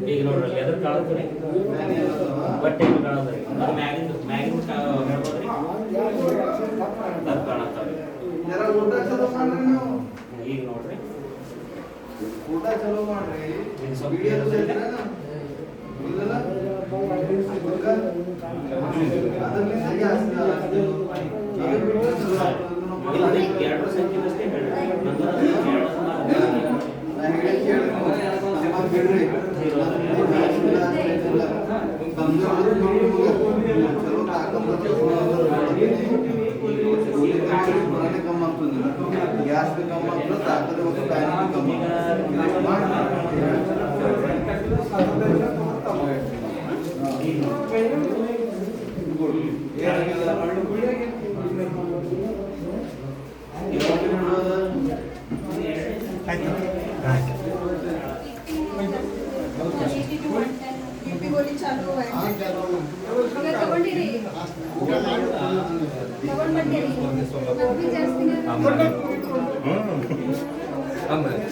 ಈಗ ನೋಡ್ರಿ ಎದ್ರ ಕಾಣತ್ರಿ ಬಟ್ಟೆ ಕಾಣತ್ರಿ ಅದು ಮ್ಯಾಗಿನ ಹೇಳ್ಬೋದ್ರಿ ಅದು ಕಾಣತ್ತಾವ್ರಿ ಈಗ ನೋಡ್ರಿ ಊಟ ಚಲೋ ಮಾಡ್ರಿ ಎರಡು ಸಂಖ್ಯೆದಷ್ಟೇ ಹೇಳ್ರಿ कम गैस भी कम ताकत कम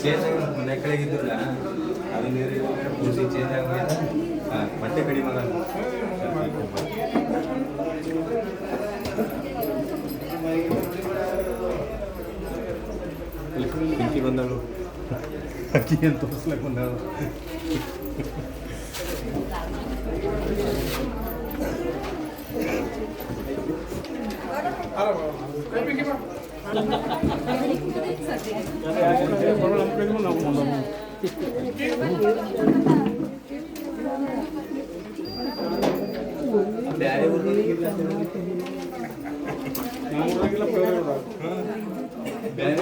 ಚೇಂಜ್ ಮನೆ ಕಡೆಗಿದ್ದಿಲ್ಲ ಅದು ನೀರು ಕೂಸಿ ಚೇಂಜ್ ಆಗೋದು ಬಟ್ಟೆ ಕಡಿಮೆ ಪಿಂಕಿ ಬಂದಳು ಅಕ್ಕಿ ಅಂತ ತೋರಿಸ್ಲಕ್ಕೆ ಬಂದಳು ಬೇರೆ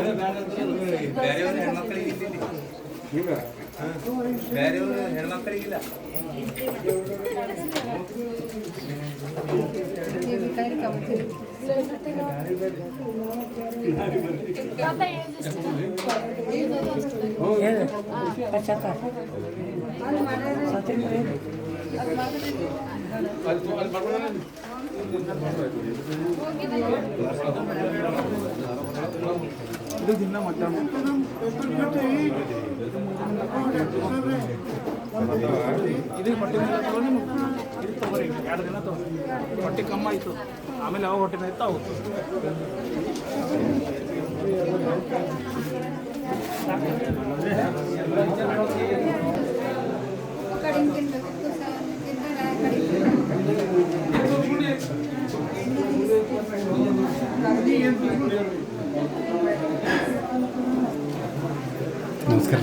ಬೇರೆಯವ್ರ ಹೆಣ್ಮಕ್ಳಿಗೆ ಬೇರೆಯವ್ರ ಹೆಣ್ಮಕ್ಳಿಗಿಲ್ಲ ಇದು ದಿನ ಮಧ್ಯಾಹ್ನ ಇದು ಹೊಟ್ಟೆ ಇದು ತಗೋರಿ 2 ದಿನ ಹೊಟ್ಟೆ ಕಮ್ಮಿ ಆಯಿತು ಆಮೇಲೆ ಯಾವ ಹೊಟ್ಟೆನ ಇತ್ತು ಅವು ನಮಸ್ಕಾರ